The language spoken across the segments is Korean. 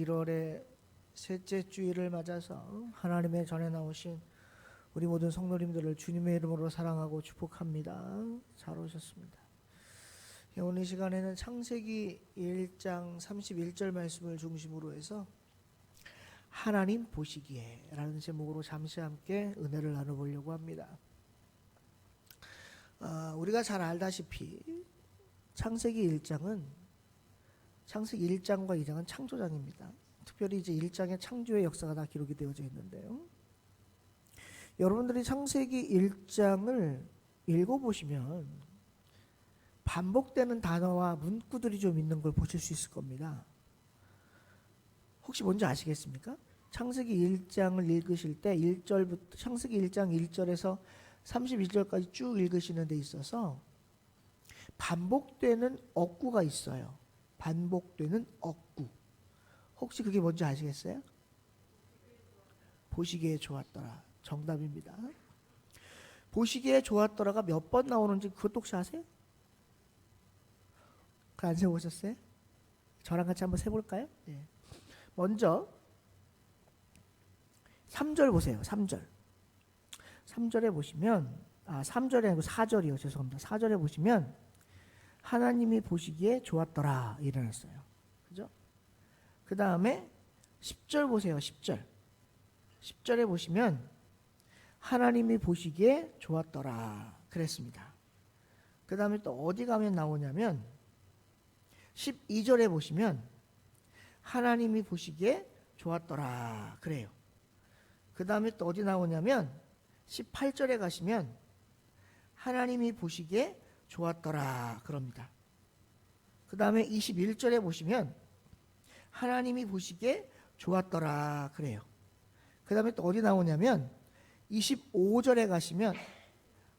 1월의 셋째 주일을 맞아서 하나님의 전에 나오신 우리 모든 성도님들을 주님의 이름으로 사랑하고 축복합니다. 잘 오셨습니다. 오늘 이 시간에는 창세기 1장 31절 말씀을 중심으로 해서 하나님 보시기에 라는 제목으로 잠시 함께 은혜를 나눠보려고 합니다. 우리가 잘 알다시피 창세기 1장과 2장은 창조장입니다. 특별히 이제 1장에 창조의 역사가 다 기록이 되어져 있는데요. 여러분들이 창세기 1장을 읽어보시면 반복되는 단어와 문구들이 좀 있는 걸 보실 수 있을 겁니다. 혹시 뭔지 아시겠습니까? 창세기 1장을 읽으실 때 1절부터 창세기 1장 1절에서 32절까지 쭉 읽으시는 데 있어서 반복되는 어구가 있어요. 반복되는 어구. 혹시 그게 뭔지 아시겠어요? 보시기에 좋았더라. 정답입니다. 보시기에 좋았더라가 몇 번 나오는지 그것도 혹시 아세요? 그거 안 세워보셨어요? 저랑 같이 한번 세볼까요? 네. 먼저 3절 보세요. 3절. 3절에 보시면 3절이 아니고 4절이요. 죄송합니다. 4절에 보시면 하나님이 보시기에 좋았더라 일어났어요. 그죠? 그 다음에 10절 보세요. 10절. 10절에 보시면 하나님이 보시기에 좋았더라 그랬습니다. 그 다음에 또 어디 가면 나오냐면 12절에 보시면 하나님이 보시기에 좋았더라 그래요. 그 다음에 또 어디 나오냐면 18절에 가시면 하나님이 보시기에 좋았더라 그럽니다. 그 다음에 21절에 보시면 하나님이 보시기에 좋았더라 그래요. 그 다음에 또 어디 나오냐면 25절에 가시면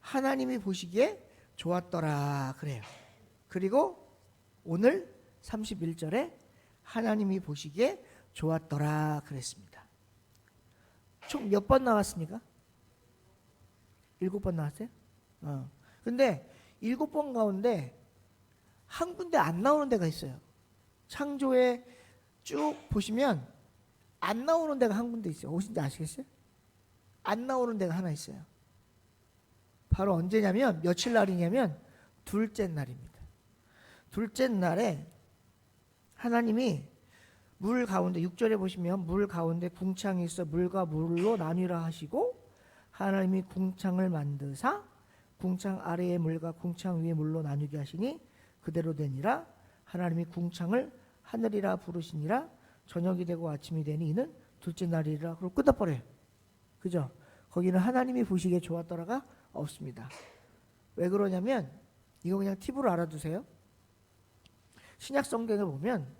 하나님이 보시기에 좋았더라 그래요. 그리고 오늘 31절에 하나님이 보시기에 좋았더라 그랬습니다. 총 몇 번 나왔습니까? 7번 나왔어요? 근데 7번 가운데 한 군데 안 나오는 데가 있어요. 창조에 쭉 보시면 안 나오는 데가 한 군데 있어요. 어딘지 아시겠어요? 안 나오는 데가 하나 있어요. 바로 언제냐면 며칠 날이냐면 둘째 날입니다. 둘째 날에 하나님이 물 가운데 6절에 보시면 물 가운데 궁창이 있어 물과 물로 나뉘라 하시고 하나님이 궁창을 만드사 궁창 아래의 물과 궁창 위의 물로 나누게 하시니 그대로 되니라. 하나님이 궁창을 하늘이라 부르시니라. 저녁이 되고 아침이 되니 이는 둘째 날이라. 그러고 끝나버려요. 그죠? 거기는 하나님이 보시기에 좋았더라가 없습니다. 왜 그러냐면 이거 그냥 팁으로 알아두세요. 신약 성경에 보면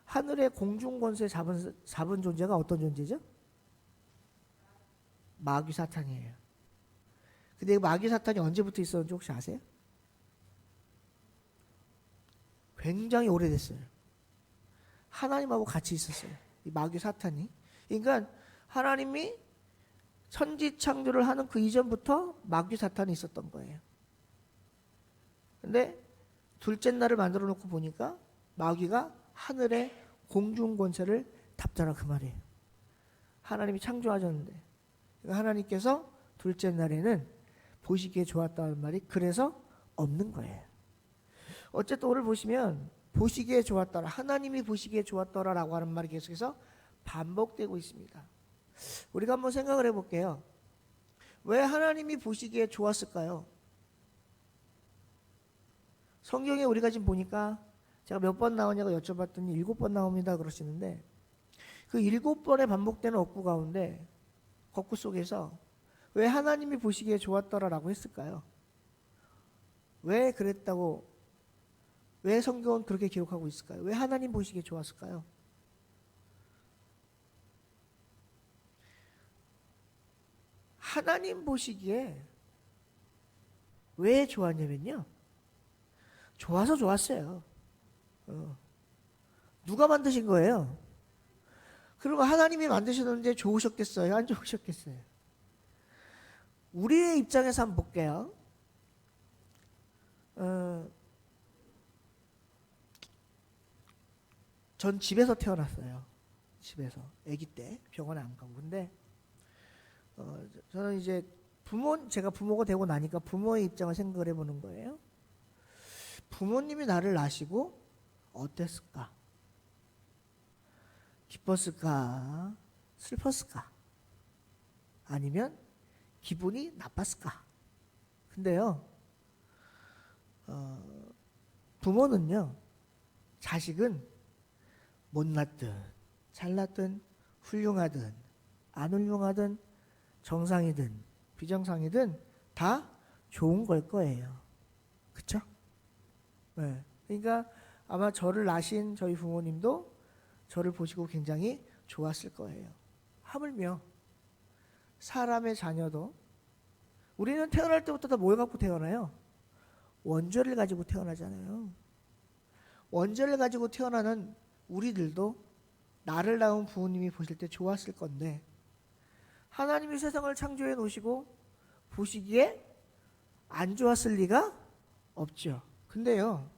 하늘의 공중 권세 잡은 존재가 어떤 존재죠? 마귀 사탄이에요. 근데 이 마귀 사탄이 언제부터 있었는지 혹시 아세요? 굉장히 오래됐어요. 하나님하고 같이 있었어요. 이 마귀 사탄이. 그러니까 하나님이 천지 창조를 하는 그 이전부터 마귀 사탄이 있었던 거예요. 근데 둘째 날을 만들어 놓고 보니까 마귀가 하늘의 공중 권세를 잡더라 그 말이에요. 하나님이 창조하셨는데 그러니까 하나님께서 둘째 날에는 보시기에 좋았다는 말이 그래서 없는 거예요. 어쨌든 오늘 보시면 보시기에 좋았더라, 하나님이 보시기에 좋았더라라고 하는 말이 계속해서 반복되고 있습니다. 우리가 한번 생각을 해볼게요. 왜 하나님이 보시기에 좋았을까요? 성경에 우리가 지금 보니까 제가 몇 번 나오냐고 여쭤봤더니 7번 나옵니다 그러시는데 그 7번의 반복되는 어구 가운데 거구 속에서 왜 하나님이 보시기에 좋았더라라고 했을까요? 왜 그랬다고, 왜 성경은 그렇게 기록하고 있을까요? 왜 하나님 보시기에 좋았을까요? 하나님 보시기에 왜 좋았냐면요, 좋아서 좋았어요. 누가 만드신 거예요? 그리고 하나님이 만드셨는데 좋으셨겠어요? 안 좋으셨겠어요? 우리의 입장에서 한번 볼게요. 전 집에서 태어났어요. 집에서 아기 때 병원에 안 가고. 근데 저는 이제 제가 부모가 되고 나니까 부모의 입장을 생각을 해보는 거예요. 부모님이 나를 낳으시고 어땠을까? 기뻤을까? 슬펐을까? 아니면 기분이 나빴을까? 근데요, 부모는요, 자식은 못났든 잘났든 훌륭하든 안 훌륭하든 정상이든 비정상이든 다 좋은 걸 거예요. 그쵸? 네. 그러니까 아마 저를 낳으신 저희 부모님도 저를 보시고 굉장히 좋았을 거예요. 하물며 사람의 자녀도 우리는 태어날 때부터 다 뭘 갖고 태어나요? 원죄를 가지고 태어나잖아요. 원죄를 가지고 태어나는 우리들도 나를 낳은 부모님이 보실 때 좋았을 건데 하나님이 세상을 창조해 놓으시고 보시기에 안 좋았을 리가 없죠. 근데요,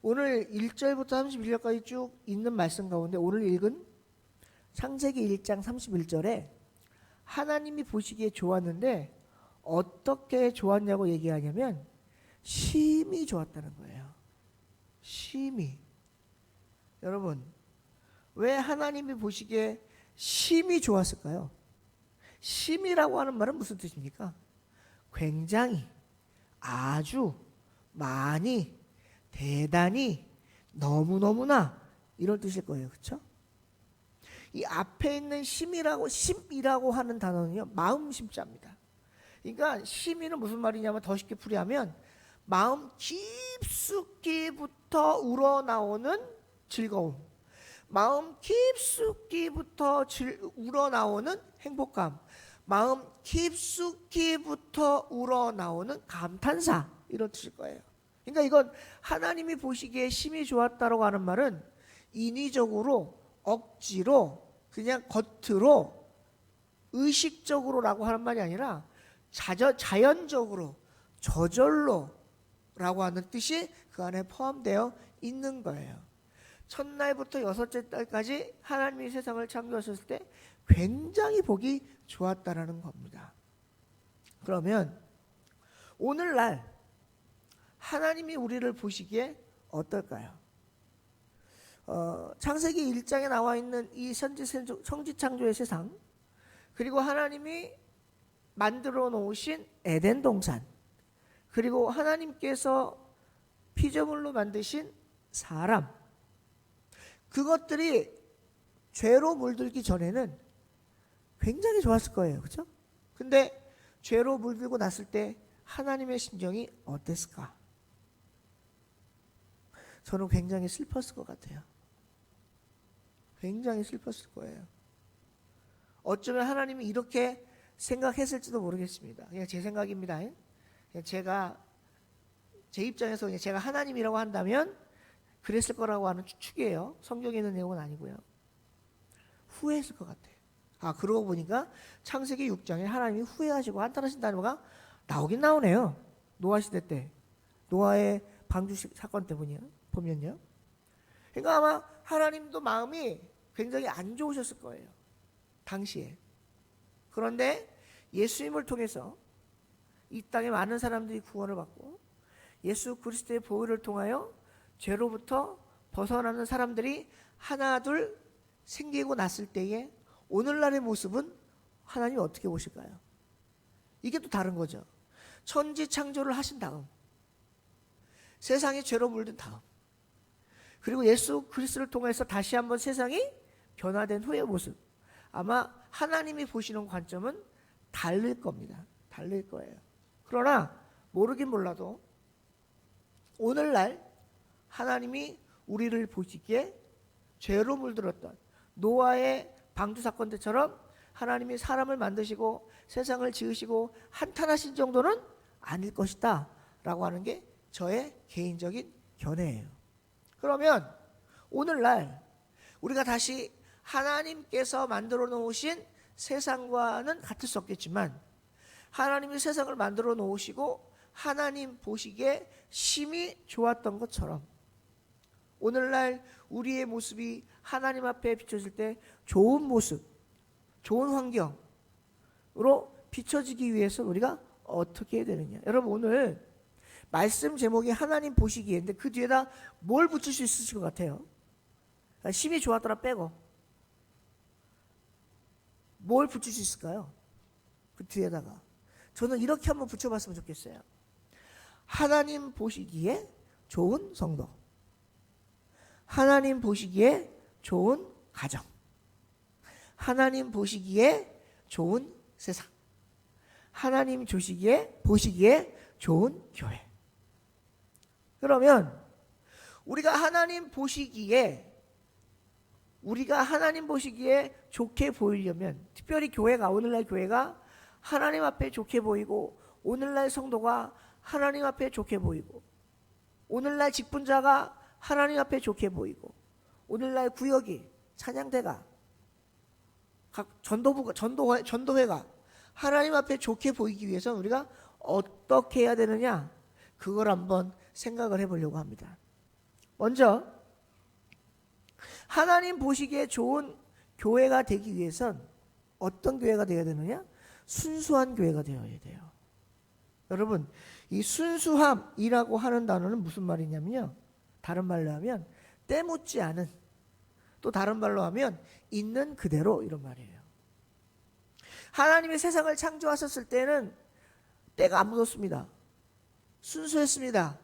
오늘 1절부터 31절까지 쭉 있는 말씀 가운데 오늘 읽은 창세기 1장 31절에 하나님이 보시기에 좋았는데 어떻게 좋았냐고 얘기하냐면 심히 좋았다는 거예요. 심히. 여러분, 왜 하나님이 보시기에 심히 좋았을까요? 심이라고 하는 말은 무슨 뜻입니까? 굉장히, 아주, 많이, 대단히, 너무너무나 이런 뜻일 거예요. 그렇죠? 이 앞에 있는 심이라고 하는 단어는요, 마음 심자입니다. 그러니까 심이는 무슨 말이냐면 더 쉽게 풀이하면 마음 깊숙이부터 우러나오는 즐거움, 마음 깊숙이부터 우러나오는 행복감, 마음 깊숙이부터 우러나오는 감탄사, 이런 뜻일 거예요. 그러니까 이건 하나님이 보시기에 심히 좋았다라고 하는 말은 인위적으로 억지로 그냥 겉으로 의식적으로라고 하는 말이 아니라 자연적으로 저절로 라고 하는 뜻이 그 안에 포함되어 있는 거예요. 첫날부터 여섯째 달까지 하나님이 세상을 창조하셨을 때 굉장히 보기 좋았다라는 겁니다. 그러면 오늘날 하나님이 우리를 보시기에 어떨까요? 창세기 1장에 나와 있는 이 성지창조의 세상, 그리고 하나님이 만들어 놓으신 에덴 동산, 그리고 하나님께서 피조물로 만드신 사람, 그것들이 죄로 물들기 전에는 굉장히 좋았을 거예요. 그렇죠? 근데 죄로 물들고 났을 때 하나님의 심정이 어땠을까? 저는 굉장히 슬펐을 것 같아요. 굉장히 슬펐을 거예요. 어쩌면 하나님이 이렇게 생각했을지도 모르겠습니다. 그냥 제 생각입니다. 그냥 제 입장에서 그냥 제가 하나님이라고 한다면 그랬을 거라고 하는 추측이에요. 성경에 있는 내용은 아니고요. 후회했을 것 같아요. 그러고 보니까 창세기 6장에 하나님이 후회하시고 한탄하신다는 거가 나오긴 나오네요. 노아 시대 때, 노아의 방주 사건 때문이요. 보면요. 그러니까 아마 하나님도 마음이 굉장히 안 좋으셨을 거예요. 당시에. 그런데 예수님을 통해서 이 땅에 많은 사람들이 구원을 받고 예수 그리스도의 보혈을 통하여 죄로부터 벗어나는 사람들이 하나 둘 생기고 났을 때에 오늘날의 모습은 하나님이 어떻게 보실까요? 이게 또 다른 거죠. 천지 창조를 하신 다음, 세상이 죄로 물든 다음, 그리고 예수 그리스도를 통해서 다시 한번 세상이 변화된 후의 모습, 아마 하나님이 보시는 관점은 다를 겁니다. 다를 거예요. 그러나 모르긴 몰라도 오늘날 하나님이 우리를 보시기에 죄로 물들었던 노아의 방주 사건 때처럼 하나님이 사람을 만드시고 세상을 지으시고 한탄하신 정도는 아닐 것이다 라고 하는 게 저의 개인적인 견해예요. 그러면 오늘날 우리가 다시 하나님께서 만들어 놓으신 세상과는 같을 수 없겠지만 하나님이 세상을 만들어 놓으시고 하나님 보시기에 심히 좋았던 것처럼 오늘날 우리의 모습이 하나님 앞에 비춰질 때 좋은 모습, 좋은 환경으로 비춰지기 위해서 우리가 어떻게 해야 되느냐. 여러분 오늘 말씀 제목이 하나님 보시기에인데 그 뒤에다 뭘 붙일 수 있으실 것 같아요? 심히 좋았더라 빼고 뭘 붙일 수 있을까요? 그 뒤에다가 저는 이렇게 한번 붙여봤으면 좋겠어요. 하나님 보시기에 좋은 성도, 하나님 보시기에 좋은 가정, 하나님 보시기에 좋은 세상, 하나님 보시기에 좋은 교회. 그러면 우리가 하나님 보시기에 좋게 보이려면, 특별히 오늘날 교회가 하나님 앞에 좋게 보이고, 오늘날 성도가 하나님 앞에 좋게 보이고, 오늘날 직분자가 하나님 앞에 좋게 보이고, 오늘날 구역이, 찬양대가, 각 전도회가 하나님 앞에 좋게 보이기 위해서 우리가 어떻게 해야 되느냐, 그걸 한번 생각을 해보려고 합니다. 먼저 하나님 보시기에 좋은 교회가 되기 위해선 어떤 교회가 되어야 되느냐? 순수한 교회가 되어야 돼요. 여러분, 이 순수함이라고 하는 단어는 무슨 말이냐면요, 다른 말로 하면 때묻지 않은, 또 다른 말로 하면 있는 그대로, 이런 말이에요. 하나님이 세상을 창조하셨을 때는 때가 안 묻었습니다. 순수했습니다.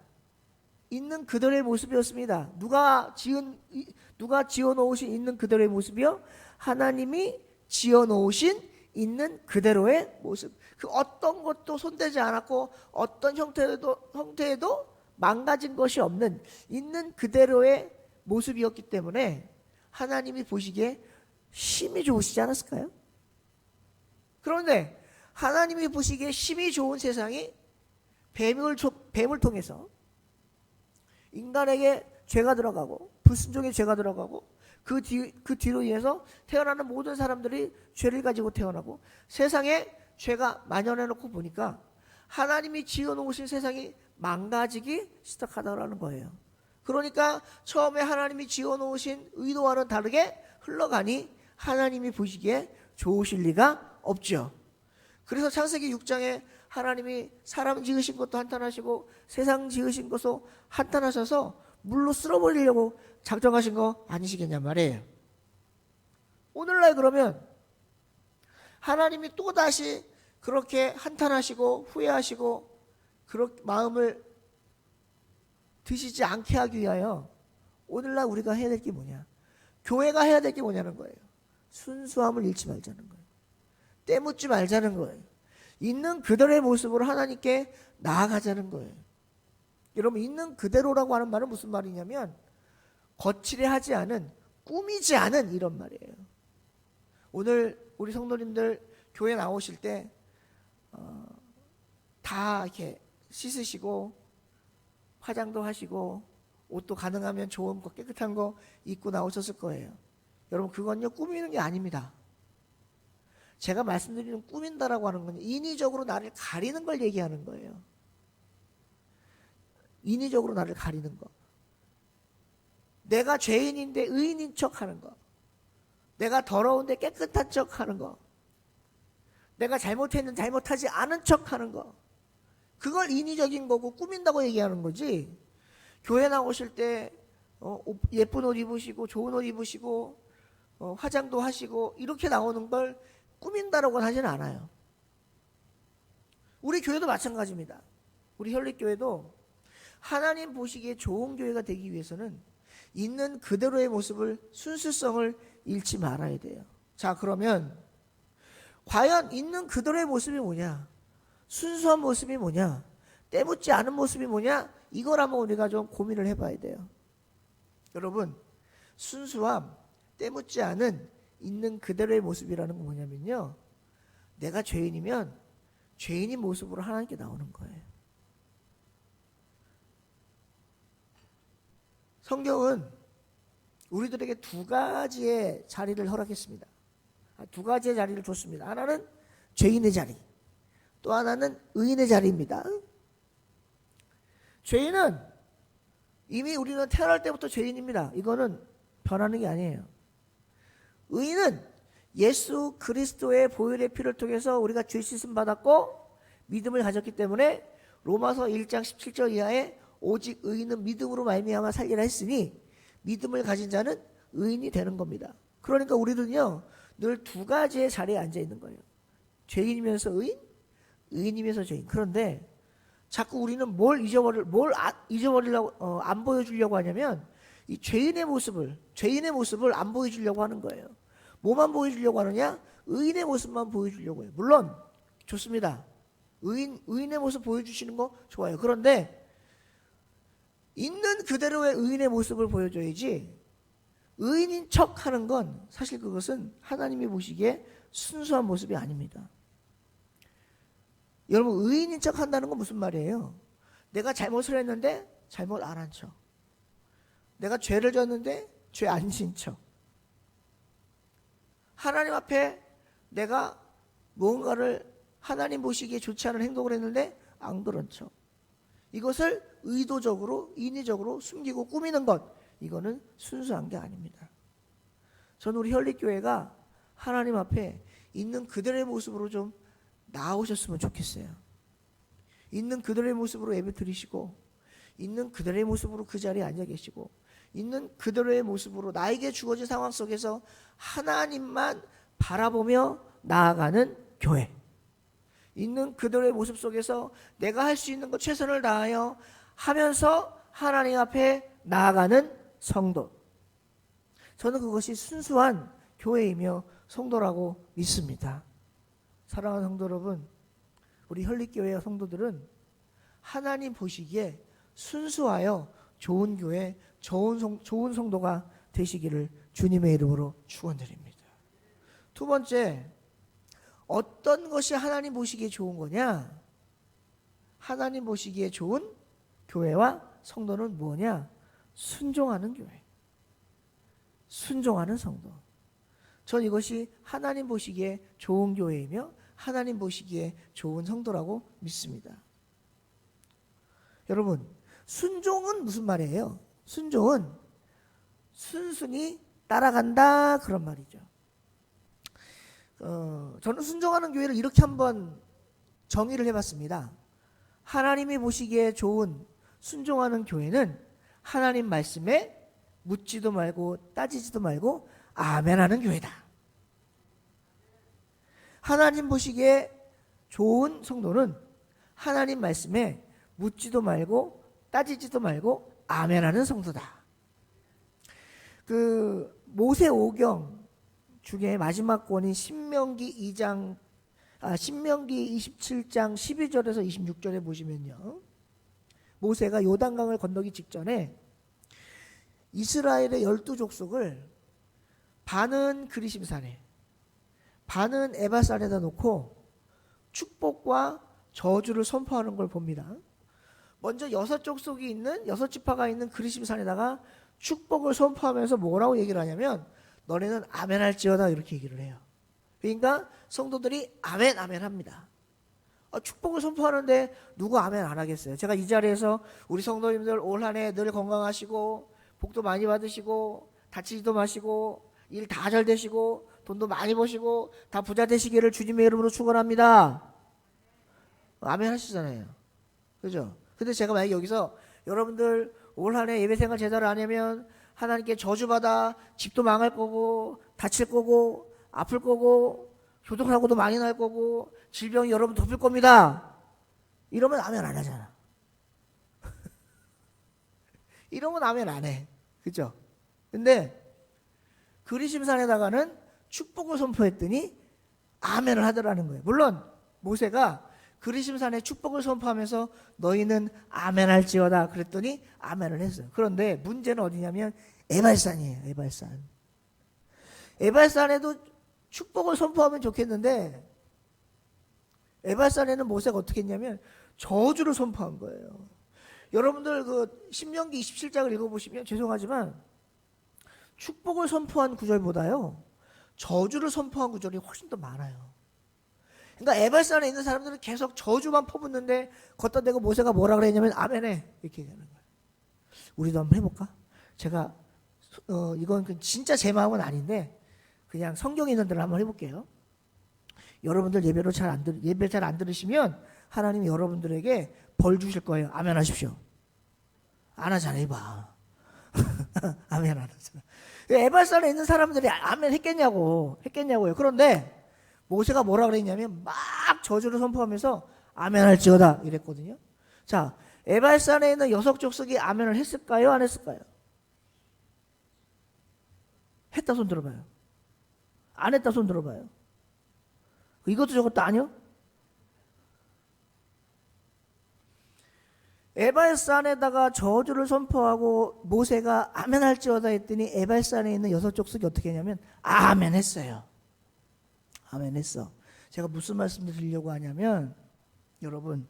있는 그대로의 모습이었습니다. 누가 지어놓으신 있는 그대로의 모습이요? 하나님이 지어놓으신 있는 그대로의 모습. 그 어떤 것도 손대지 않았고 어떤 형태에도 망가진 것이 없는 있는 그대로의 모습이었기 때문에 하나님이 보시기에 심히 좋으시지 않았을까요? 그런데 하나님이 보시기에 심히 좋은 세상이 뱀을 통해서 인간에게 죄가 들어가고, 불순종의 죄가 들어가고, 그 뒤로 인해서 태어나는 모든 사람들이 죄를 가지고 태어나고, 세상에 죄가 만연해 놓고 보니까 하나님이 지어놓으신 세상이 망가지기 시작하다라는 거예요. 그러니까 처음에 하나님이 지어놓으신 의도와는 다르게 흘러가니 하나님이 보시기에 좋으실 리가 없죠. 그래서 창세기 6장에 하나님이 사람 지으신 것도 한탄하시고 세상 지으신 것도 한탄하셔서 물로 쓸어버리려고 작정하신 거 아니시겠냐 말이에요. 오늘날 그러면 하나님이 또다시 그렇게 한탄하시고 후회하시고 그렇게 마음을 드시지 않게 하기 위하여 오늘날 우리가 해야 될 게 뭐냐, 교회가 해야 될 게 뭐냐는 거예요. 순수함을 잃지 말자는 거예요. 때묻지 말자는 거예요. 있는 그대로의 모습으로 하나님께 나아가자는 거예요. 여러분, 있는 그대로라고 하는 말은 무슨 말이냐면 거칠해하지 않은, 꾸미지 않은, 이런 말이에요. 오늘 우리 성도님들 교회 나오실 때 다 이렇게 씻으시고 화장도 하시고 옷도 가능하면 좋은 거, 깨끗한 거 입고 나오셨을 거예요. 여러분, 그건요 꾸미는 게 아닙니다. 제가 말씀드리는 꾸민다라고 하는 건 인위적으로 나를 가리는 걸 얘기하는 거예요. 인위적으로 나를 가리는 거. 내가 죄인인데 의인인 척 하는 거. 내가 더러운데 깨끗한 척 하는 거. 내가 잘못했는데 잘못하지 않은 척 하는 거. 그걸 인위적인 거고 꾸민다고 얘기하는 거지. 교회 나오실 때 예쁜 옷 입으시고 좋은 옷 입으시고 화장도 하시고 이렇게 나오는 걸 꾸민다라고 하지는 않아요. 우리 교회도 마찬가지입니다. 우리 혈릭교회도 하나님 보시기에 좋은 교회가 되기 위해서는 있는 그대로의 모습을, 순수성을 잃지 말아야 돼요. 자, 그러면 과연 있는 그대로의 모습이 뭐냐, 순수한 모습이 뭐냐, 때묻지 않은 모습이 뭐냐, 이걸 한번 우리가 좀 고민을 해봐야 돼요. 여러분, 순수함, 때묻지 않은 있는 그대로의 모습이라는 건 뭐냐면요, 내가 죄인이면 죄인인 모습으로 하나님께 나오는 거예요. 성경은 우리들에게 두 가지의 자리를 허락했습니다. 두 가지의 자리를 줬습니다. 하나는 죄인의 자리, 또 하나는 의인의 자리입니다. 죄인은 이미 우리는 태어날 때부터 죄인입니다. 이거는 변하는 게 아니에요. 의인은 예수 그리스도의 보혈의 피를 통해서 우리가 죄 씻음 받았고 믿음을 가졌기 때문에 로마서 1장 17절 이하에 오직 의인은 믿음으로 말미암아 살리라 했으니 믿음을 가진 자는 의인이 되는 겁니다. 그러니까 우리는요 늘 두 가지의 자리에 앉아 있는 거예요. 죄인이면서 의인, 의인이면서 죄인. 그런데 자꾸 우리는 뭘 잊어버리려고 안 보여주려고 하냐면 이 죄인의 모습을 안 보여주려고 하는 거예요. 뭐만 보여주려고 하느냐? 의인의 모습만 보여주려고 해요. 물론 좋습니다. 의인의 모습 보여주시는 거 좋아요. 그런데 있는 그대로의 의인의 모습을 보여줘야지 의인인 척 하는 건 사실 그것은 하나님이 보시기에 순수한 모습이 아닙니다. 여러분 의인인 척 한다는 건 무슨 말이에요? 내가 잘못을 했는데 잘못 안 한 척. 내가 죄를 졌는데 죄 안 진 척. 하나님 앞에 내가 무언가를 하나님 보시기에 좋지 않은 행동을 했는데 안 그런 척. 이것을 의도적으로 인위적으로 숨기고 꾸미는 것, 이거는 순수한 게 아닙니다. 저는 우리 현립교회가 하나님 앞에 있는 그들의 모습으로 좀 나오셨으면 좋겠어요. 있는 그들의 모습으로 예배 드리시고 있는 그들의 모습으로 그 자리에 앉아 계시고 있는 그들의 모습으로 나에게 주어진 상황 속에서 하나님만 바라보며 나아가는 교회. 있는 그들의 모습 속에서 내가 할 수 있는 것 최선을 다하여 하면서 하나님 앞에 나아가는 성도. 저는 그것이 순수한 교회이며 성도라고 믿습니다. 사랑하는 성도 여러분, 우리 현립교회 성도들은 하나님 보시기에 순수하여 좋은 교회, 좋은 성도가 되시기를 주님의 이름으로 축원드립니다. 두 번째, 어떤 것이 하나님 보시기에 좋은 거냐? 하나님 보시기에 좋은 교회와 성도는 뭐냐? 순종하는 교회, 순종하는 성도. 전 이것이 하나님 보시기에 좋은 교회이며 하나님 보시기에 좋은 성도라고 믿습니다. 여러분, 순종은 무슨 말이에요? 순종은 순순히 따라간다 그런 말이죠. 저는 순종하는 교회를 이렇게 한번 정의를 해봤습니다. 하나님이 보시기에 좋은 순종하는 교회는 하나님 말씀에 묻지도 말고 따지지도 말고 아멘하는 교회다. 하나님 보시기에 좋은 성도는 하나님 말씀에 묻지도 말고 따지지도 말고 아멘하는 성도다. 그 모세 오경 중에 마지막 권인 신명기 27장 12절에서 26절에 보시면요, 모세가 요단강을 건너기 직전에 이스라엘의 12족속을 반은 그리심산에 반은 에발산에다 놓고 축복과 저주를 선포하는 걸 봅니다. 먼저 6족속이 있는 6지파가 있는 그리심산에다가 축복을 선포하면서 뭐라고 얘기를 하냐면 너네는 아멘 할지어다 이렇게 얘기를 해요. 그러니까 성도들이 아멘 아멘 합니다. 축복을 선포하는데 누구 아멘 안 하겠어요? 제가 이 자리에서 우리 성도님들 올 한 해 늘 건강하시고 복도 많이 받으시고 다치지도 마시고 일 다 잘 되시고 돈도 많이 버시고 다 부자 되시기를 주님의 이름으로 축원합니다. 아멘 하시잖아요. 그죠? 근데 제가 만약에 여기서 여러분들 올 한 해 예배생활 제대로 안 하면 하나님께 저주받아 집도 망할 거고 다칠 거고 아플 거고 교통사고도 많이 날 거고 질병이 여러분 덮일 겁니다. 이러면 아멘 안 하잖아. 이러면 아멘 안 해. 그죠? 근데 그리심산에다가는 축복을 선포했더니 아멘을 하더라는 거예요. 물론 모세가 그리심산에 축복을 선포하면서 너희는 아멘 할지어다 그랬더니 아멘을 했어요. 그런데 문제는 어디냐면 에발산이에요. 에발산. 에발산에도 축복을 선포하면 좋겠는데 에발산에는 모세가 어떻게 했냐면 저주를 선포한 거예요. 여러분들 그 신명기 27장을 읽어보시면 죄송하지만 축복을 선포한 구절보다요 저주를 선포한 구절이 훨씬 더 많아요. 그러니까 에발산에 있는 사람들은 계속 저주만 퍼붓는데 걷다 대고 모세가 뭐라 그랬냐면 아멘해 이렇게 얘기하는 거예요. 우리도 한번 해볼까? 제가 이건 진짜 제 마음은 아닌데 그냥 성경에 있는 대로 한번 해볼게요. 여러분들 예배 잘 안 들으시면 하나님이 여러분들에게 벌 주실 거예요. 아멘 하십시오. 안 하잖아, 해봐. 아멘 안 하잖아. 에발산에 있는 사람들이 아멘 했겠냐고요. 그런데 모세가 뭐라 그랬냐면 막 저주를 선포하면서 아멘 할지어다 이랬거든요. 자, 에발산에 있는 여섯 족속이 아멘을 했을까요? 안 했을까요? 했다 손 들어봐요. 안 했다 손 들어봐요. 이것도 저것도 아니요? 에발산에다가 저주를 선포하고 모세가 아멘 할지어다 했더니 에발산에 있는 여섯 족속이 어떻게 했냐면 아멘 했어요. 아멘 했어. 제가 무슨 말씀을 드리려고 하냐면 여러분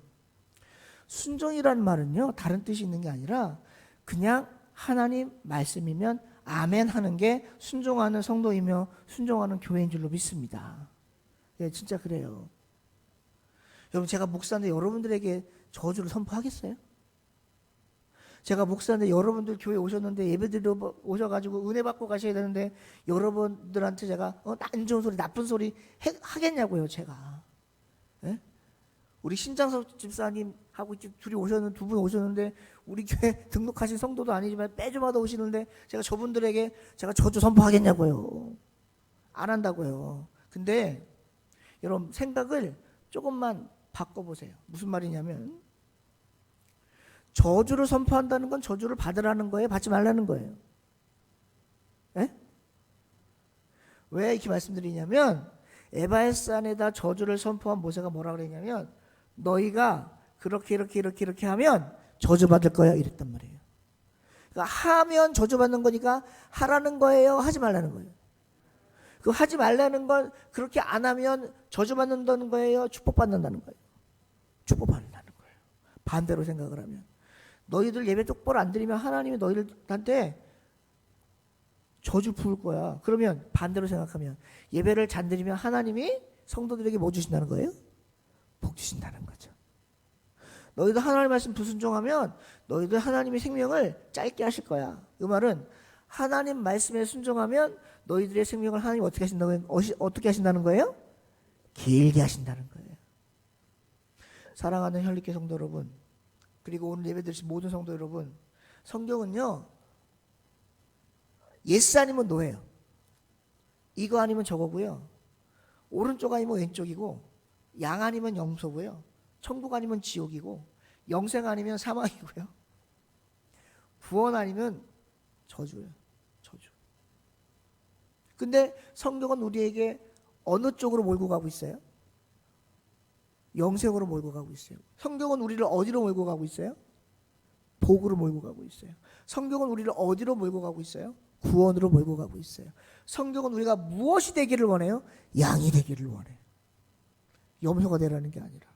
순종이란 말은요 다른 뜻이 있는 게 아니라 그냥 하나님 말씀이면 아멘 하는 게 순종하는 성도이며 순종하는 교회인 줄로 믿습니다. 예, 진짜 그래요. 여러분 제가 목사인데 여러분들에게 저주를 선포하겠어요? 제가 목사인데 여러분들 교회 오셨는데 예배드리러 오셔가지고 은혜 받고 가셔야 되는데 여러분들한테 제가 안 좋은 소리 나쁜 소리 하겠냐고요 제가. 예? 우리 신장석 집사님하고 둘이 오셨는데 두 분 오셨는데 우리 교회 등록하신 성도도 아니지만 매주마다 오시는데 제가 저분들에게 제가 저주 선포하겠냐고요. 안 한다고요. 근데 여러분 생각을 조금만 바꿔보세요. 무슨 말이냐면 저주를 선포한다는 건 저주를 받으라는 거예요? 받지 말라는 거예요? 에? 왜 이렇게 말씀드리냐면 에바에산에다 저주를 선포한 모세가 뭐라 그랬냐면 너희가 그렇게 하면 저주받을 거야 이랬단 말이에요. 그러니까 하면 저주받는 거니까 하라는 거예요? 하지 말라는 거예요? 그 하지 말라는 건 그렇게 안 하면 저주받는다는 거예요? 축복받는다는 거예요? 축복받는다는 거예요. 반대로 생각을 하면 너희들 예배 똑바로 안 드리면 하나님이 너희들한테 저주 부을 거야. 그러면 반대로 생각하면 예배를 잘 드리면 하나님이 성도들에게 뭐 주신다는 거예요? 복 주신다는 거죠. 너희들 하나님 말씀 불순종하면 너희들 하나님의 생명을 짧게 하실 거야. 이 말은 하나님 말씀에 순종하면 너희들의 생명을 하나님 어떻게 하신다는 거예요? 길게 하신다는 거예요. 사랑하는 혈리교 성도 여러분, 그리고 오늘 예배 드리신 모든 성도 여러분, 성경은요 예스 아니면 노예요. 이거 아니면 저거고요. 오른쪽 아니면 왼쪽이고 양 아니면 염소고요. 천국 아니면 지옥이고 영생 아니면 사망이고요. 구원 아니면 저주예요. 저주. 근데 성경은 우리에게 어느 쪽으로 몰고 가고 있어요? 영생으로 몰고 가고 있어요. 성경은 우리를 어디로 몰고 가고 있어요? 복으로 몰고 가고 있어요. 성경은 우리를 어디로 몰고 가고 있어요? 구원으로 몰고 가고 있어요. 성경은 우리가 무엇이 되기를 원해요? 양이 되기를 원해요. 염소가 되라는 게 아니라.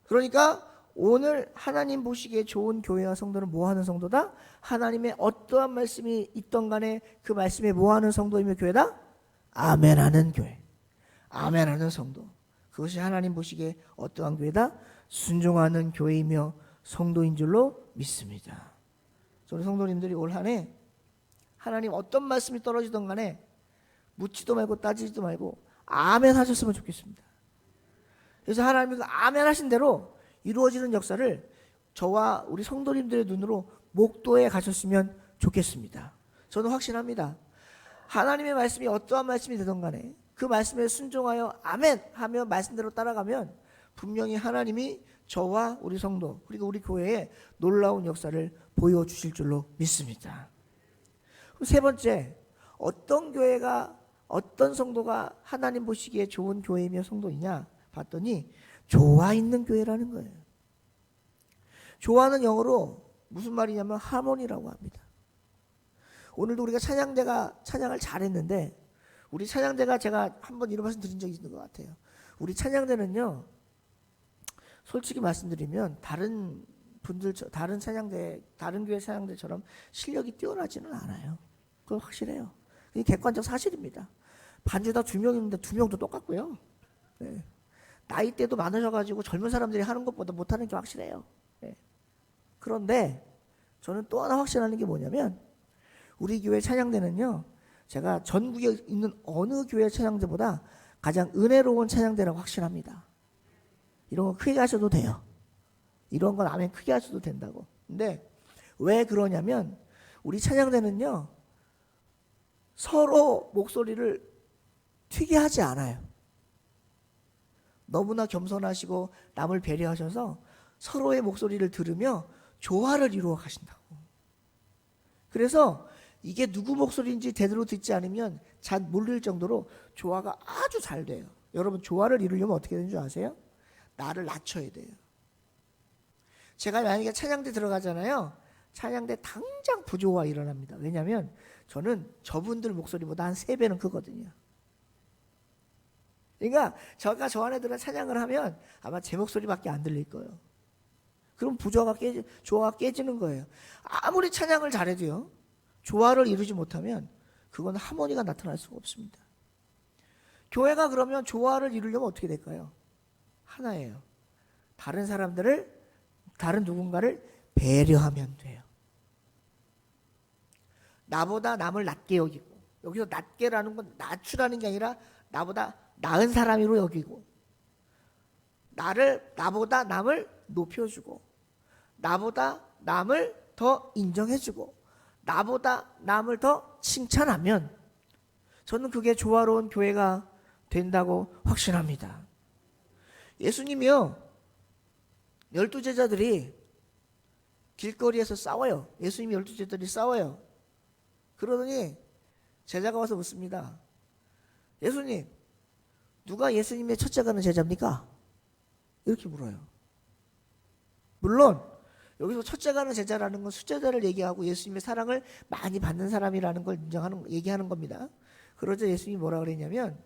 그러니까 오늘 하나님 보시기에 좋은 교회와 성도는 뭐하는 성도다? 하나님의 어떠한 말씀이 있던 간에 그 말씀에 뭐하는 성도이며 교회다? 아멘하는 교회. 아멘하는 성도. 그것이 하나님 보시기에 어떠한 교회다? 순종하는 교회이며 성도인 줄로 믿습니다. 저는 성도님들이 올 한 해 하나님 어떤 말씀이 떨어지던 간에 묻지도 말고 따지지도 말고 아멘 하셨으면 좋겠습니다. 그래서 하나님이 아멘 하신 대로 이루어지는 역사를 저와 우리 성도님들의 눈으로 목도해 가셨으면 좋겠습니다. 저는 확신합니다. 하나님의 말씀이 어떠한 말씀이 되던 간에 그 말씀에 순종하여 아멘 하며 말씀대로 따라가면 분명히 하나님이 저와 우리 성도 그리고 우리 교회에 놀라운 역사를 보여주실 줄로 믿습니다. 세 번째, 어떤 교회가 어떤 성도가 하나님 보시기에 좋은 교회이며 성도이냐 봤더니 조화 있는 교회라는 거예요. 조화는 영어로 무슨 말이냐면 하모니라고 합니다. 오늘도 우리가 찬양을 잘했는데 우리 찬양대가 제가 한번 이런 말씀 드린 적이 있는 것 같아요. 우리 찬양대는요 솔직히 말씀드리면 다른 찬양대 다른 교회 찬양대처럼 실력이 뛰어나지는 않아요. 그건 확실해요. 이게 객관적 사실입니다. 반주다 2명인데 2명도 똑같고요. 네. 나이대도 많으셔가지고 젊은 사람들이 하는 것보다 못하는 게 확실해요. 네. 그런데 저는 또 하나 확신하는 게 뭐냐면 우리 교회 찬양대는요, 제가 전국에 있는 어느 교회 찬양대보다 가장 은혜로운 찬양대라고 확신합니다. 이런 거 크게 하셔도 돼요. 이런 건 아멘 크게 하셔도 된다고. 근데 왜 그러냐면 우리 찬양대는요, 서로 목소리를 튀게 하지 않아요. 너무나 겸손하시고 남을 배려하셔서 서로의 목소리를 들으며 조화를 이루어 가신다고. 그래서 이게 누구 목소리인지 제대로 듣지 않으면 잘 모를 정도로 조화가 아주 잘 돼요. 여러분, 조화를 이루려면 어떻게 되는 줄 아세요? 나를 낮춰야 돼요. 제가 만약에 찬양대 들어가잖아요. 찬양대 당장 부조화 일어납니다. 왜냐하면 저는 저분들 목소리보다 한 3배는 크거든요. 그러니까 제가 저 안에 들어 찬양을 하면 아마 제 목소리밖에 안 들릴 거예요. 그럼 조화가 깨지는 거예요. 아무리 찬양을 잘해도요, 조화를 이루지 못하면 그건 하모니가 나타날 수가 없습니다. 교회가 그러면 조화를 이루려면 어떻게 될까요? 하나예요. 다른 누군가를 배려하면 돼요. 나보다 남을 낮게 여기고, 여기서 낮게라는 건 낮추라는 게 아니라 나보다 나은 사람으로 여기고, 나보다 남을 높여주고, 나보다 남을 더 인정해주고, 나보다 남을 더 칭찬하면 저는 그게 조화로운 교회가 된다고 확신합니다. 예수님이요, 12제자들이 길거리에서 싸워요. 예수님이 12제자들이 싸워요. 그러더니 제자가 와서 묻습니다. 예수님, 누가 예수님의 첫째가는 제자입니까? 이렇게 물어요. 물론 여기서 첫째가는 제자라는 건 숫자자를 얘기하고 예수님의 사랑을 많이 받는 사람이라는 걸 얘기하는 겁니다. 그러자 예수님이 뭐라 그랬냐면,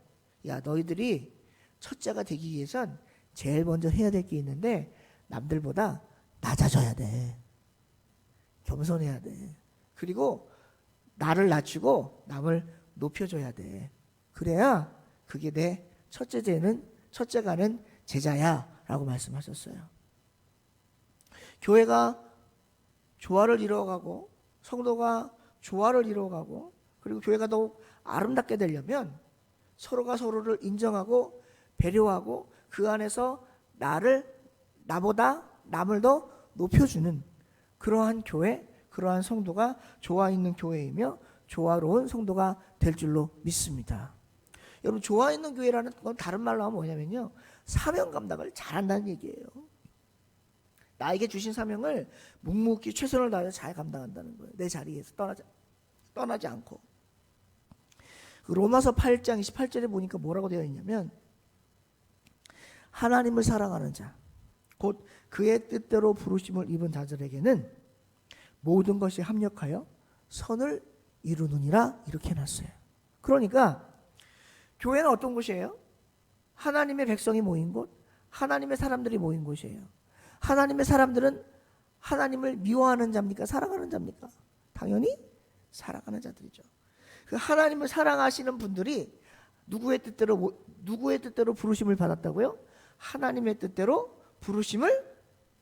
야, 너희들이 첫째가 되기 위해선 제일 먼저 해야 될 게 있는데 남들보다 낮아져야 돼. 겸손해야 돼. 그리고 나를 낮추고 남을 높여줘야 돼. 그래야 그게 내 첫째가는 제자야 라고 말씀하셨어요. 교회가 조화를 이루어가고 성도가 조화를 이루어가고 그리고 교회가 더욱 아름답게 되려면 서로가 서로를 인정하고 배려하고 그 안에서 나보다 남을 더 높여주는 그러한 교회, 그러한 성도가 조화 있는 교회이며 조화로운 성도가 될 줄로 믿습니다. 여러분, 조화 있는 교회라는 건 다른 말로 하면 뭐냐면요, 사명 감당을 잘한다는 얘기예요. 나에게 주신 사명을 묵묵히 최선을 다해서 잘 감당한다는 거예요. 내 자리에서 떠나지 않고. 로마서 8장 28절에 보니까 뭐라고 되어 있냐면, 하나님을 사랑하는 자, 곧 그의 뜻대로 부르심을 입은 자들에게는 모든 것이 합력하여 선을 이루느니라, 이렇게 해놨어요. 그러니까 교회는 어떤 곳이에요? 하나님의 백성이 모인 곳, 하나님의 사람들이 모인 곳이에요. 하나님의 사람들은 하나님을 미워하는 자입니까? 사랑하는 자입니까? 당연히 사랑하는 자들이죠. 그 하나님을 사랑하시는 분들이 누구의 뜻대로 부르심을 받았다고요? 하나님의 뜻대로 부르심을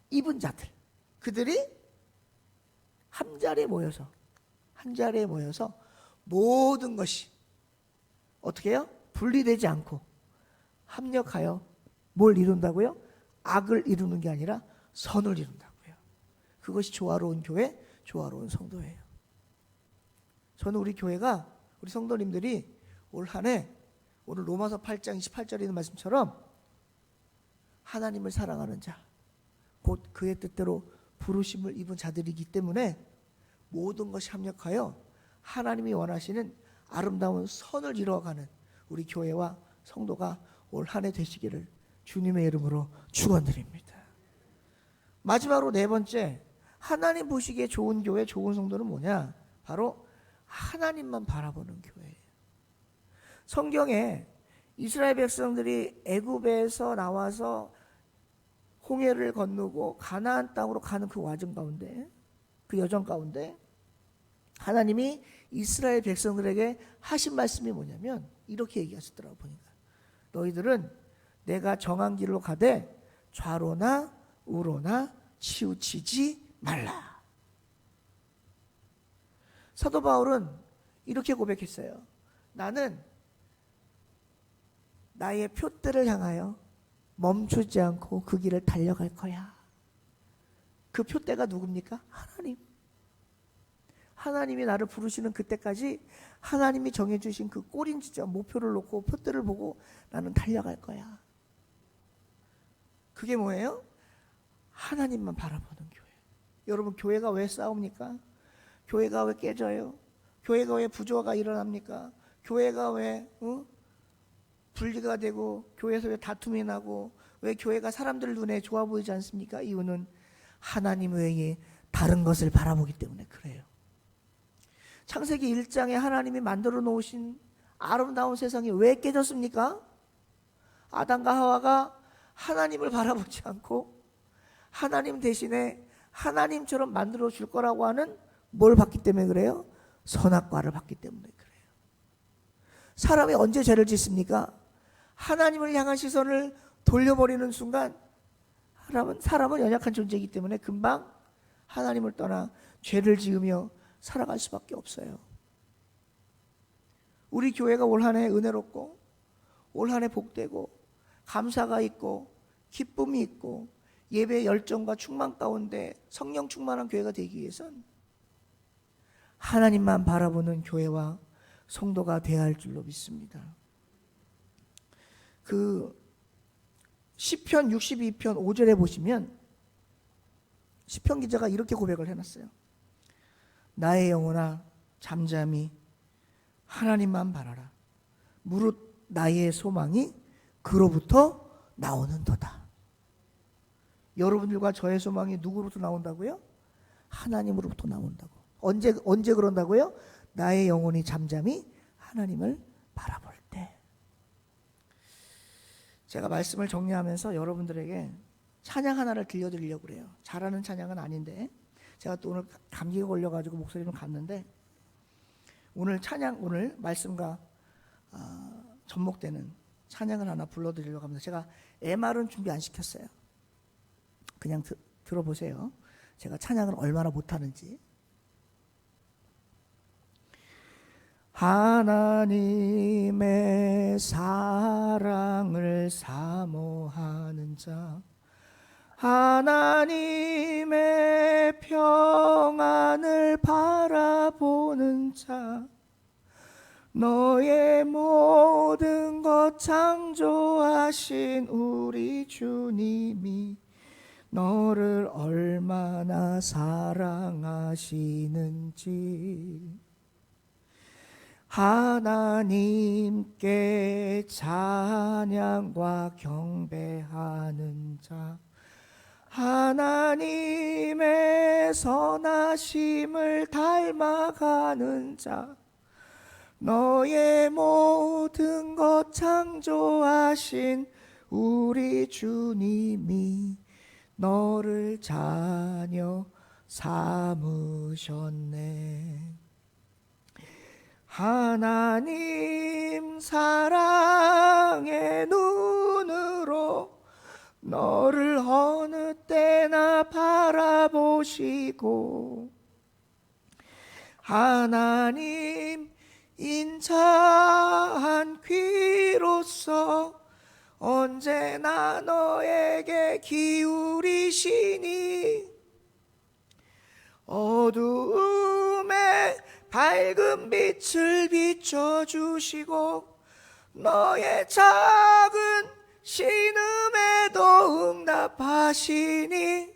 입은 자들. 그들이 한 자리에 모여서 모든 것이 어떻게 해요? 분리되지 않고 합력하여 뭘 이룬다고요? 악을 이루는 게 아니라 선을 이룬다고요. 그것이 조화로운 교회, 조화로운 성도예요. 저는 우리 교회가, 우리 성도님들이 올 한 해, 오늘 로마서 8장 28절에 있는 말씀처럼 하나님을 사랑하는 자, 곧 그의 뜻대로 부르심을 입은 자들이기 때문에 모든 것이 합력하여 하나님이 원하시는 아름다운 선을 이루어가는 우리 교회와 성도가 올 한 해 되시기를 주님의 이름으로 축원드립니다. 마지막으로 4번째, 하나님 보시기에 좋은 교회, 좋은 성도는 뭐냐? 바로 하나님만 바라보는 교회예요. 성경에 이스라엘 백성들이 애굽에서 나와서 홍해를 건너고 가나안 땅으로 가는 그 과정 가운데, 그 여정 가운데 하나님이 이스라엘 백성들에게 하신 말씀이 뭐냐면 이렇게 얘기하시더라고. 보니까 너희들은 내가 정한 길로 가되 좌로나 우로나 치우치지 말라. 사도 바울은 이렇게 고백했어요. 나는 나의 표대를 향하여 멈추지 않고 그 길을 달려갈 거야. 그 표대가 누굽니까? 하나님. 하나님이 나를 부르시는 그때까지 하나님이 정해주신 그 꼬린지점, 목표를 놓고 표대를 보고 나는 달려갈 거야. 그게 뭐예요? 하나님만 바라보는 교회. 여러분, 교회가 왜 싸웁니까? 교회가 왜 깨져요? 교회가 왜 부조화가 일어납니까? 교회가 왜 분리가 되고 교회에서 왜 다툼이 나고 왜 교회가 사람들 눈에 좋아 보이지 않습니까? 이유는 하나님 외에 다른 것을 바라보기 때문에 그래요. 창세기 1장에 하나님이 만들어 놓으신 아름다운 세상이 왜 깨졌습니까? 아담과 하와가 하나님을 바라보지 않고 하나님 대신에 하나님처럼 만들어 줄 거라고 하는 뭘 봤기 때문에 그래요? 선악과를 봤기 때문에 그래요. 사람이 언제 죄를 짓습니까? 하나님을 향한 시선을 돌려버리는 순간 사람은 연약한 존재이기 때문에 금방 하나님을 떠나 죄를 지으며 살아갈 수밖에 없어요. 우리 교회가 올 한 해 은혜롭고 올 한 해 복되고 감사가 있고 기쁨이 있고 예배의 열정과 충만 가운데 성령 충만한 교회가 되기 위해선 하나님만 바라보는 교회와 성도가 되어야 할 줄로 믿습니다. 그 시편 62편 5절에 보시면 시편 기자가 이렇게 고백을 해놨어요. 나의 영혼아 잠잠히 하나님만 바라라. 무릇 나의 소망이 그로부터 나오는도다. 여러분들과 저의 소망이 누구로부터 나온다고요? 하나님으로부터 나온다고. 언제 그런다고요? 나의 영혼이 잠잠히 하나님을 바라볼 때. 제가 말씀을 정리하면서 여러분들에게 찬양 하나를 들려드리려고 그래요. 잘하는 찬양은 아닌데 제가 또 오늘 감기가 걸려가지고 목소리 좀 갔는데 오늘 말씀과 접목되는 찬양을 하나 불러드리려고 합니다. 제가 MR은 준비 안 시켰어요. 그냥 들어보세요. 제가 찬양을 얼마나 못하는지. 하나님의 사랑을 사모하는 자, 하나님의 평안을 바라보는 자, 너의 모든 것 창조하신 우리 주님이 너를 얼마나 사랑하시는지 하나님께 찬양과 경배하는 자, 하나님의 선하심을 닮아가는 자, 너의 모든 것 창조하신 우리 주님이 너를 자녀 삼으셨네. 하나님 사랑의 눈으로 너를 어느 때나 바라보시고 하나님 인자한 귀로서 언제나 너에게 기울이시니 어두움에 밝은 빛을 비춰주시고 너의 작은 신음에도 응답하시니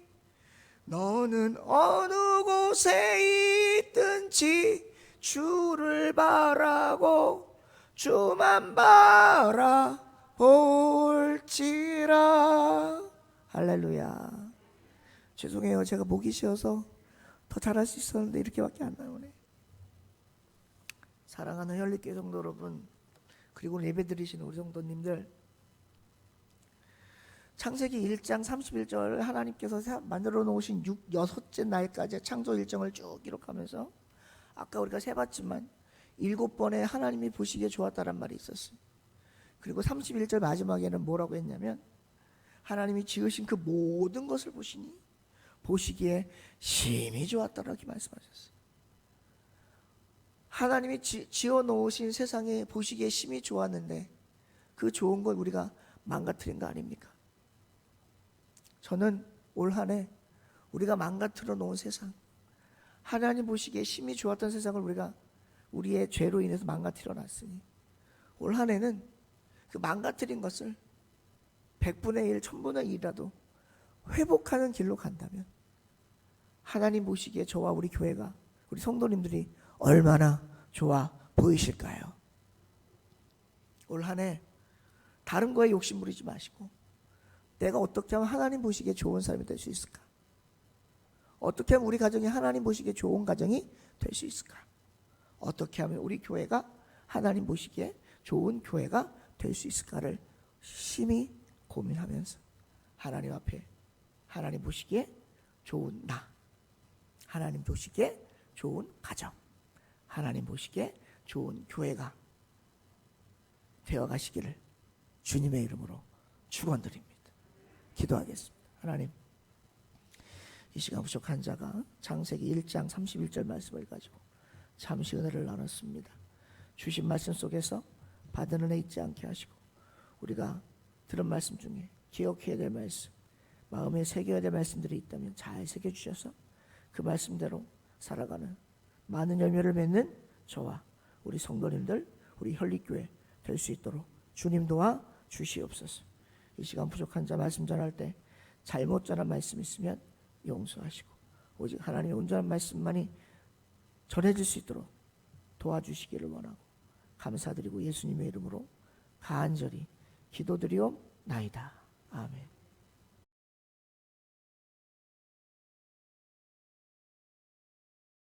너는 어느 곳에 있든지 주를 바라고 주만 바라볼지라. 할렐루야. 죄송해요. 제가 목이 쉬어서 더 잘할 수 있었는데 이렇게밖에 안 나오네. 사랑하는 혈리교회 성도 여러분, 그리고 예배 드리시는 우리 성도님들, 창세기 1장 31절 하나님께서 만들어 놓으신 여섯째 날까지 창조 일정을 쭉 기록하면서 아까 우리가 세봤지만 7번에 하나님이 보시기에 좋았다란 말이 있었어요. 그리고 31절 마지막에는 뭐라고 했냐면 하나님이 지으신 그 모든 것을 보시니 보시기에 심히 좋았다라고 말씀하셨어요. 하나님이 지어 놓으신 세상에 보시기에 심히 좋았는데 그 좋은 걸 우리가 망가뜨린 거 아닙니까? 저는 올 한 해 우리가 망가뜨려 놓은 세상, 하나님 보시기에 심히 좋았던 세상을 우리가 우리의 죄로 인해서 망가뜨려 놨으니 올 한 해는 그 망가뜨린 것을 100분의 1, 1000분의 1이라도 회복하는 길로 간다면 하나님 보시기에 저와 우리 교회가, 우리 성도님들이 얼마나 좋아 보이실까요? 올 한 해 다른 거에 욕심 부리지 마시고 내가 어떻게 하면 하나님 보시기에 좋은 사람이 될 수 있을까? 어떻게 하면 우리 가정이 하나님 보시기에 좋은 가정이 될 수 있을까? 어떻게 하면 우리 교회가 하나님 보시기에 좋은 교회가 될 수 있을까를 심히 고민하면서 하나님 앞에 하나님 보시기에 좋은 나, 하나님 보시기에 좋은 가정, 하나님 보시기에 좋은 교회가 되어가시기를 주님의 이름으로 축원드립니다. 기도하겠습니다. 하나님, 이 시간 부족한 자가 창세기 1장 31절 말씀을 가지고 잠시 은혜를 나눴습니다. 주신 말씀 속에서 받은 은혜 잊지 않게 하시고 우리가 들은 말씀 중에 기억해야 될 말씀, 마음에 새겨야 될 말씀들이 있다면 잘 새겨주셔서 그 말씀대로 살아가는 많은 열매를 맺는 저와 우리 성도님들, 우리 혈리교회 될 수 있도록 주님 도와 주시옵소서. 이 시간 부족한 자 말씀 전할 때 잘못 전한 말씀 있으면 용서하시고 오직 하나님의 온전한 말씀만이 전해질 수 있도록 도와주시기를 원하고 감사드리고 예수님의 이름으로 간절히 기도드리옵나이다. 아멘.